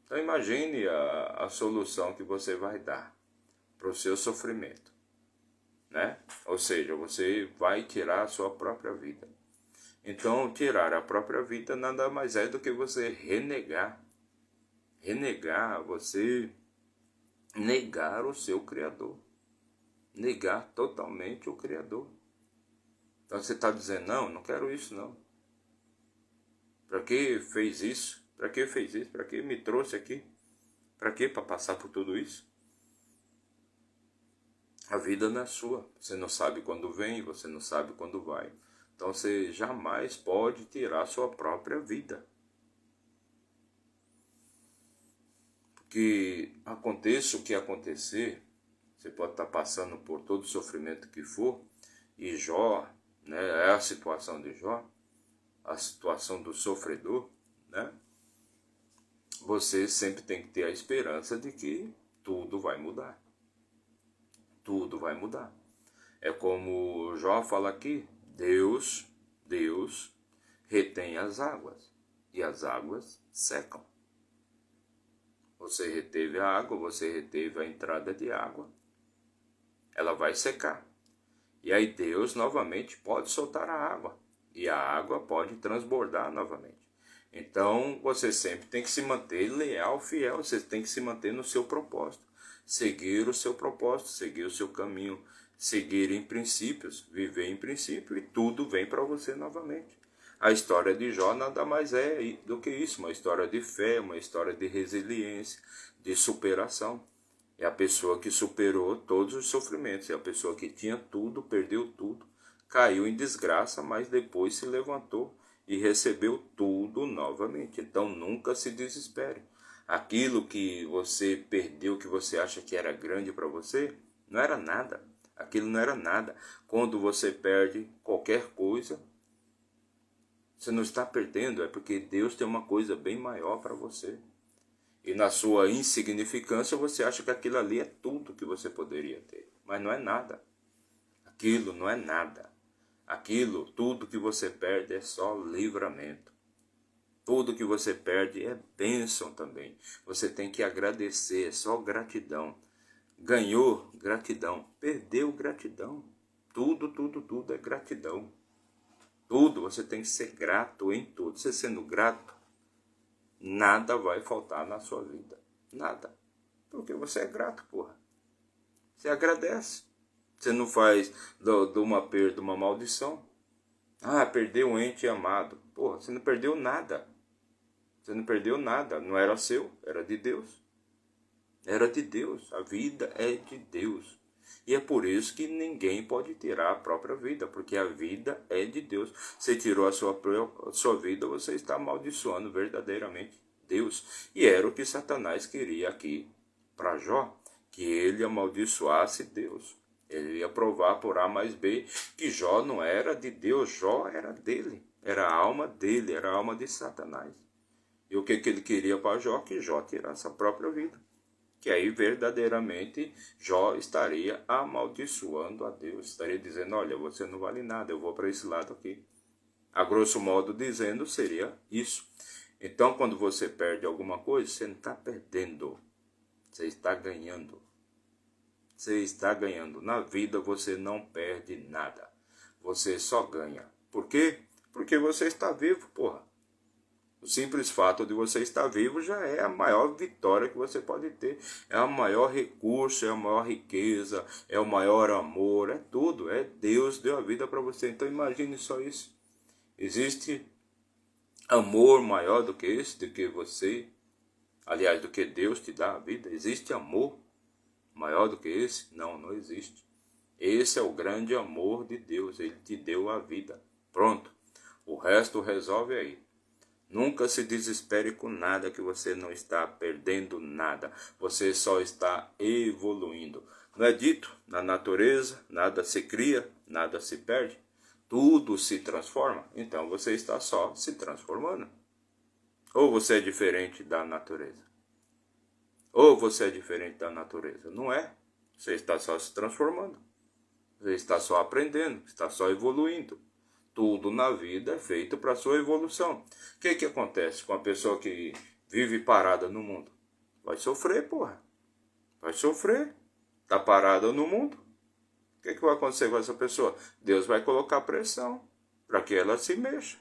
Então imagine a solução que você vai dar para o seu sofrimento, né? Ou seja, você vai tirar a sua própria vida. Então, tirar a própria vida nada mais é do que você renegar. Renegar, você negar o seu Criador. Negar totalmente o Criador. Então você está dizendo, não quero isso não. Para que fez isso? Para que fez isso? Para que me trouxe aqui? Para que para passar por tudo isso? A vida não é sua. Você não sabe quando vem, você não sabe quando vai. Então você jamais pode tirar a sua própria vida. Porque aconteça o que acontecer, você pode estar passando por todo o sofrimento que for, e Jó, né, é a situação de Jó, a situação do sofredor, né? Você sempre tem que ter a esperança de que tudo vai mudar. Tudo vai mudar. É como Jó fala aqui, Deus retém as águas e as águas secam. Você reteve a água, você reteve a entrada de água, ela vai secar. E aí Deus novamente pode soltar a água e a água pode transbordar novamente. Então você sempre tem que se manter leal, fiel, você tem que se manter no seu propósito, seguir o seu propósito, seguir o seu caminho, seguir em princípios, viver em princípio e tudo vem para você novamente. A história de Jó nada mais é do que isso, uma história de fé, uma história de resiliência, de superação. É a pessoa que superou todos os sofrimentos, é a pessoa que tinha tudo, perdeu tudo, caiu em desgraça, mas depois se levantou e recebeu tudo novamente. Então nunca se desespere. Aquilo que você perdeu, que você acha que era grande para você, não era nada. Aquilo não era nada. Quando você perde qualquer coisa, você não está perdendo, é porque Deus tem uma coisa bem maior para você. E na sua insignificância você acha que aquilo ali é tudo que você poderia ter. Mas não é nada. Aquilo não é nada. Aquilo, tudo que você perde é só livramento. Tudo que você perde é bênção também. Você tem que agradecer, é só gratidão. Ganhou, gratidão. Perdeu, gratidão. Tudo é gratidão. Tudo, você tem que ser grato em tudo. Você sendo grato, nada vai faltar na sua vida. Nada. Porque você é grato, porra. Você agradece. Você não faz de uma perda uma maldição. Ah, perdeu um ente amado. Porra, você não perdeu nada. Você não perdeu nada. Não era seu, era de Deus. Era de Deus. A vida é de Deus. E é por isso que ninguém pode tirar a própria vida, porque a vida é de Deus. Você tirou a sua vida, você está amaldiçoando verdadeiramente Deus. E era o que Satanás queria aqui para Jó, que ele amaldiçoasse Deus. Ele ia provar por A mais B que Jó não era de Deus, Jó era dele. Era a alma dele, era a alma de Satanás. E o que ele queria para Jó? Que Jó tirasse a própria vida. Que aí verdadeiramente Jó estaria amaldiçoando a Deus, estaria dizendo, olha, você não vale nada, eu vou para esse lado aqui. A grosso modo dizendo seria isso. Então quando você perde alguma coisa, você não está perdendo, você está ganhando. Você está ganhando. Na vida você não perde nada, você só ganha. Por quê? Porque você está vivo, porra. O simples fato de você estar vivo já é a maior vitória que você pode ter. É o maior recurso, é a maior riqueza, é o maior amor, é tudo. É Deus deu a vida para você. Então imagine só isso. Existe amor maior do que esse, do que você, aliás, do que Deus te dá a vida? Existe amor maior do que esse? Não, não existe. Esse é o grande amor de Deus. Ele te deu a vida. Pronto. O resto resolve aí. Nunca se desespere com nada, que você não está perdendo nada. Você só está evoluindo. Não é dito? Na natureza, nada se cria, nada se perde. Tudo se transforma. Então você está só se transformando. Ou você é diferente da natureza. Ou você é diferente da natureza. Não é. Você está só se transformando. Você está só aprendendo, está só evoluindo. Tudo na vida é feito para a sua evolução. O que acontece com a pessoa que vive parada no mundo? Vai sofrer, porra. Vai sofrer. Está parada no mundo. O que vai acontecer com essa pessoa? Deus vai colocar pressão para que ela se mexa,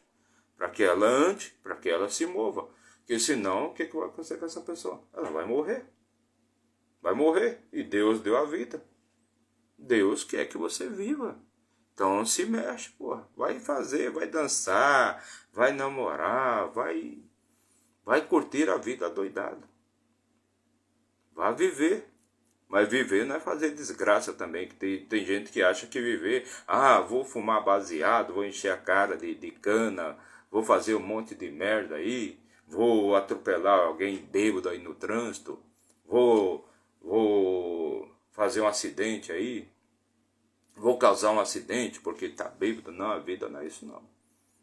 para que ela ande, para que ela se mova. Porque senão, o que vai acontecer com essa pessoa? Ela vai morrer. Vai morrer. E Deus deu a vida. Deus quer que você viva. Então se mexe, pô. Vai fazer, vai dançar, vai namorar, vai curtir a vida adoidado. Vai viver. Mas viver não é fazer desgraça também. Que tem gente que acha que viver, vou fumar baseado, vou encher a cara de cana, vou fazer um monte de merda aí, vou atropelar alguém bêbado aí no trânsito, vou fazer um acidente aí. Vou causar um acidente porque está bêbado. Não, a vida não é isso não.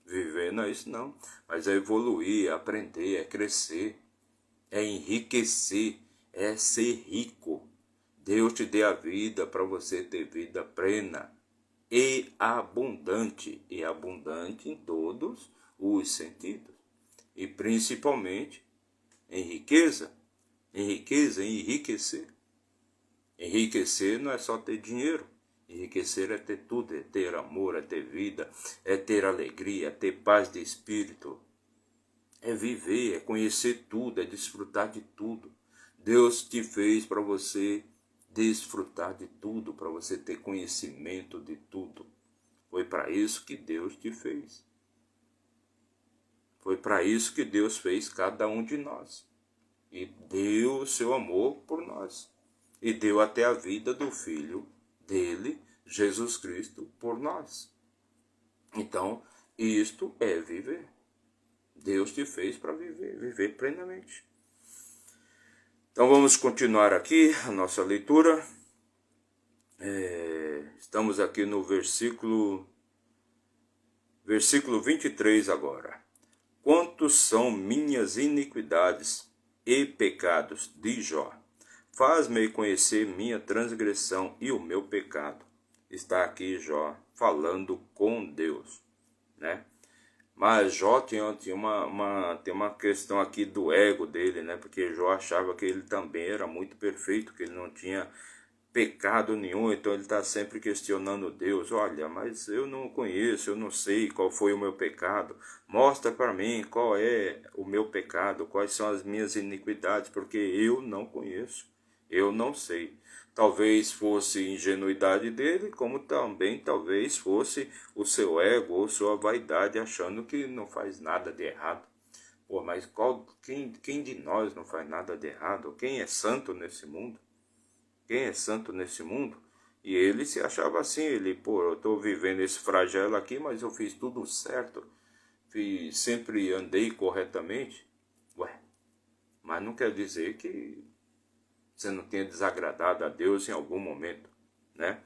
Viver não é isso não. Mas é evoluir, é aprender, é crescer, é enriquecer, é ser rico. Deus te dê a vida para você ter vida plena. e abundante em todos os sentidos, e principalmente em riqueza, enriquecer. Enriquecer não é só ter dinheiro, enriquecer é ter tudo, é ter amor, é ter vida, é ter alegria, é ter paz de espírito, é viver, é conhecer tudo, é desfrutar de tudo. Deus te fez para você desfrutar de tudo, para você ter conhecimento de tudo. Foi para isso que Deus te fez. Foi para isso que Deus fez cada um de nós. E deu o seu amor por nós. E deu até a vida do Filho dele, Jesus Cristo, por nós. Então, isto é viver. Deus te fez para viver, viver plenamente. Então vamos continuar aqui a nossa leitura. Estamos aqui no versículo 23 agora. Quantos são minhas iniquidades e pecados, diz Jó. Faz-me conhecer minha transgressão e o meu pecado. Está aqui Jó falando com Deus, né? Mas Jó tem uma questão aqui do ego dele, né? Porque Jó achava que ele também era muito perfeito, que ele não tinha pecado nenhum, então ele está sempre questionando Deus. Olha, mas eu não conheço, eu não sei qual foi o meu pecado. Mostra para mim qual é o meu pecado, quais são as minhas iniquidades, porque eu não conheço, eu não sei. Talvez fosse ingenuidade dele, como também talvez fosse o seu ego ou sua vaidade, achando que não faz nada de errado. Pô, mas quem de nós não faz nada de errado? Quem é santo nesse mundo? Quem é santo nesse mundo? E ele se achava assim, eu estou vivendo esse flagelo aqui, mas eu fiz tudo certo, sempre andei corretamente. Ué, mas não quer dizer que você não tenha desagradado a Deus em algum momento, né?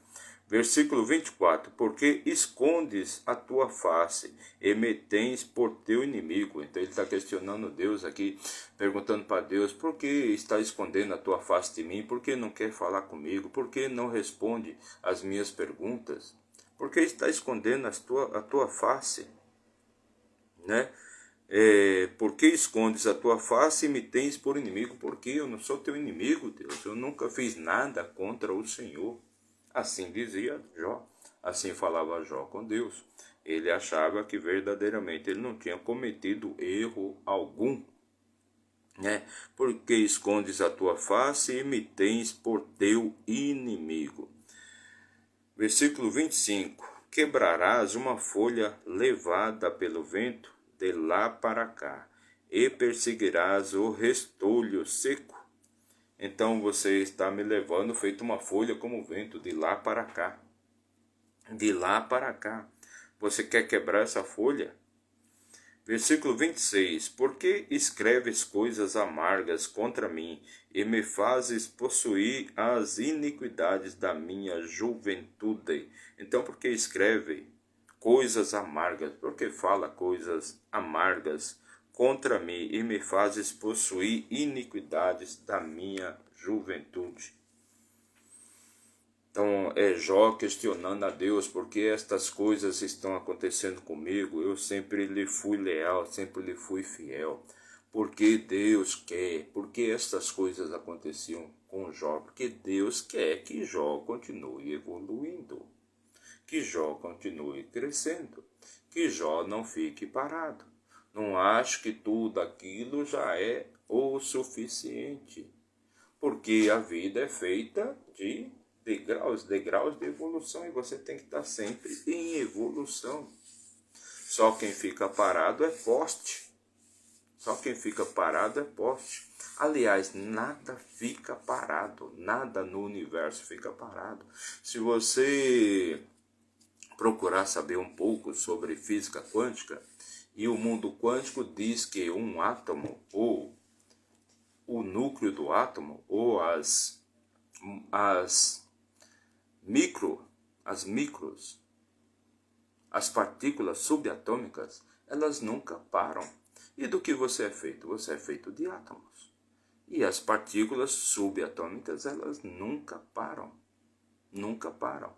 Versículo 24, porque escondes a tua face e me tens por teu inimigo. Então ele está questionando Deus aqui, perguntando para Deus, por que está escondendo a tua face de mim? Por que não quer falar comigo? Por que não responde às minhas perguntas? Por que está escondendo a tua face? Né? Por que escondes a tua face e me tens por inimigo? Porque eu não sou teu inimigo, Deus. Eu nunca fiz nada contra o Senhor. Assim dizia Jó, assim falava Jó com Deus. Ele achava que verdadeiramente ele não tinha cometido erro algum, né? Porque escondes a tua face e me tens por teu inimigo. Versículo 25. Quebrarás uma folha levada pelo vento de lá para cá, e perseguirás o restolho seco. Então você está me levando feito uma folha como o vento, de lá para cá. De lá para cá. Você quer quebrar essa folha? Versículo 26. Por que escreves coisas amargas contra mim e me fazes possuir as iniquidades da minha juventude? Então, por que escreve coisas amargas? Por que fala coisas amargas contra mim e me fazes possuir iniquidades da minha juventude? Então é Jó questionando a Deus, porque estas coisas estão acontecendo comigo. Eu sempre lhe fui leal, sempre lhe fui fiel. Porque Deus quer, porque estas coisas aconteciam com Jó? Porque Deus quer que Jó continue evoluindo, que Jó continue crescendo, que Jó não fique parado. Não acho que tudo aquilo já é o suficiente, porque a vida é feita de degraus de evolução, e você tem que estar sempre em evolução. Só quem fica parado é poste. Só quem fica parado é poste. Aliás, nada fica parado, nada no universo fica parado. Se você procurar saber um pouco sobre física quântica, e o mundo quântico diz que um átomo, ou o núcleo do átomo, ou as micros, as partículas subatômicas, elas nunca param. E do que você é feito? Você é feito de átomos. E as partículas subatômicas, elas nunca param. Nunca param.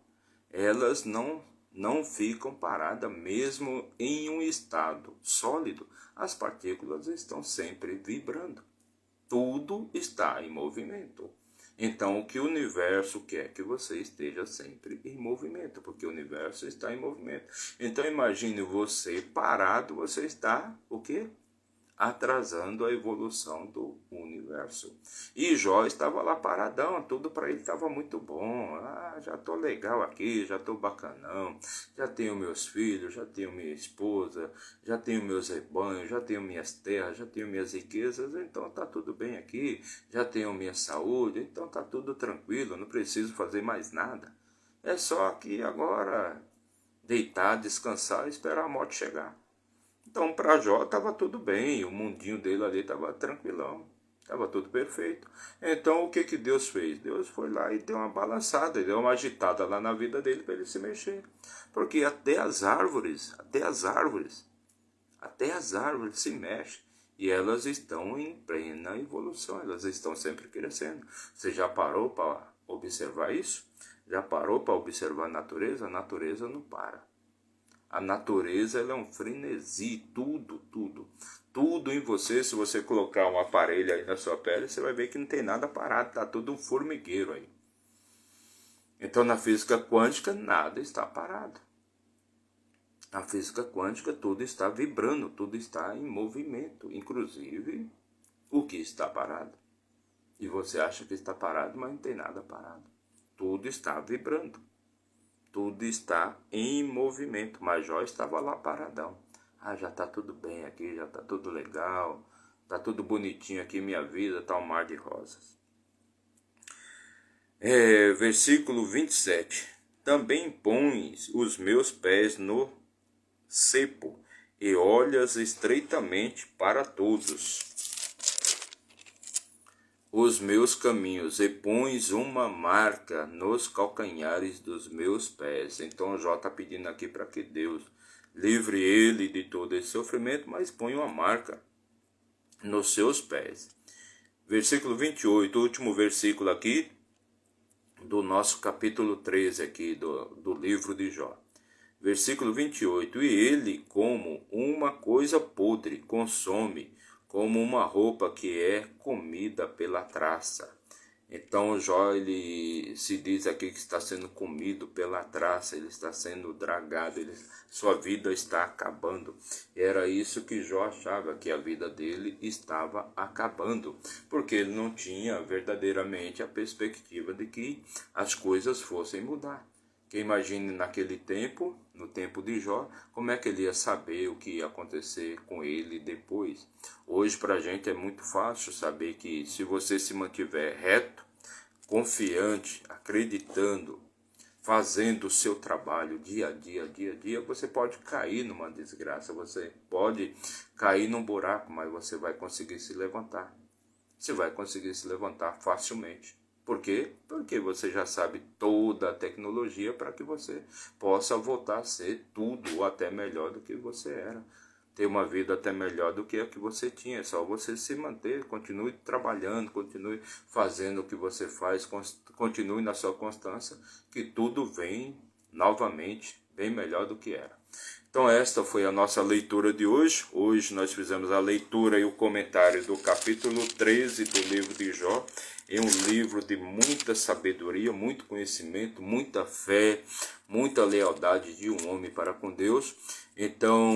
Elas não não ficam paradas mesmo em um estado sólido. As partículas estão sempre vibrando. Tudo está em movimento. Então, o que o universo quer que você esteja sempre em movimento, porque o universo está em movimento. Então, imagine você parado, você está o quê? Atrasando a evolução do universo. E Jó estava lá paradão, tudo para ele estava muito bom. Já estou legal aqui, já estou bacanão, já tenho meus filhos, já tenho minha esposa, já tenho meus rebanhos, já tenho minhas terras, já tenho minhas riquezas, então está tudo bem aqui, já tenho minha saúde, então está tudo tranquilo, não preciso fazer mais nada. É só aqui agora deitar, descansar e esperar a morte chegar. Então, para Jó estava tudo bem, o mundinho dele ali estava tranquilão, estava tudo perfeito. Então, o que que Deus fez? Deus foi lá e deu uma balançada, deu uma agitada lá na vida dele para ele se mexer. Porque até as árvores se mexem e elas estão em plena evolução, elas estão sempre crescendo. Você já parou para observar isso? Já parou para observar a natureza? A natureza não para. A natureza ela é um frenesi, tudo em você. Se você colocar um aparelho aí na sua pele, você vai ver que não tem nada parado, está tudo um formigueiro aí. Então na física quântica nada está parado. Na física quântica tudo está vibrando, tudo está em movimento, inclusive o que está parado. E você acha que está parado, mas não tem nada parado. Tudo está vibrando. Tudo está em movimento, mas Jó estava lá paradão. Já está tudo bem aqui, já está tudo legal, está tudo bonitinho aqui, minha vida está um mar de rosas. Versículo 27. Também pões os meus pés no cepo e olhas estreitamente para todos os meus caminhos e pões uma marca nos calcanhares dos meus pés. Então Jó está pedindo aqui para que Deus livre ele de todo esse sofrimento, mas põe uma marca nos seus pés. Versículo 28, último versículo aqui do nosso capítulo 13 aqui do livro de Jó. Versículo 28, e ele como uma coisa podre consome, como uma roupa que é comida pela traça. Então Jó, ele se diz aqui que está sendo comido pela traça, ele está sendo dragado, sua vida está acabando. Era isso que Jó achava, que a vida dele estava acabando, porque ele não tinha verdadeiramente a perspectiva de que as coisas fossem mudar. Que imagine naquele tempo, no tempo de Jó, como é que ele ia saber o que ia acontecer com ele depois. Hoje para a gente é muito fácil saber que se você se mantiver reto, confiante, acreditando, fazendo o seu trabalho dia a dia, você pode cair numa desgraça, você pode cair num buraco, mas você vai conseguir se levantar. Você vai conseguir se levantar facilmente. Por quê? Porque você já sabe toda a tecnologia para que você possa voltar a ser tudo ou até melhor do que você era. Ter uma vida até melhor do que a que você tinha. É só você se manter, continue trabalhando, continue fazendo o que você faz, continue na sua constância, que tudo vem novamente bem melhor do que era. Então esta foi a nossa leitura de hoje. Hoje nós fizemos a leitura e o comentário do capítulo 13 do livro de Jó. É um livro de muita sabedoria, muito conhecimento, muita fé, muita lealdade de um homem para com Deus. Então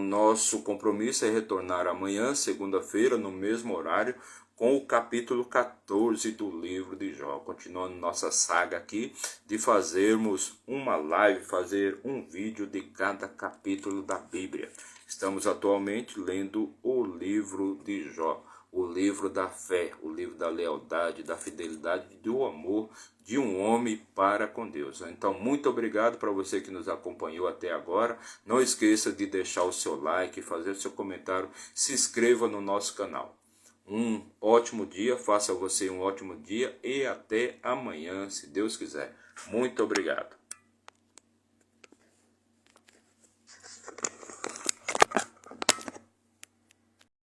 nosso compromisso é retornar amanhã, segunda-feira, no mesmo horário, com o capítulo 14 do livro de Jó, continuando nossa saga aqui de fazermos uma live, fazer um vídeo de cada capítulo da Bíblia. Estamos atualmente lendo o livro de Jó, o livro da fé, o livro da lealdade, da fidelidade, do amor de um homem para com Deus. Então, muito obrigado para você que nos acompanhou até agora. Não esqueça de deixar o seu like, fazer o seu comentário, se inscreva no nosso canal. Um ótimo dia, faça você um ótimo dia e até amanhã, se Deus quiser. Muito obrigado.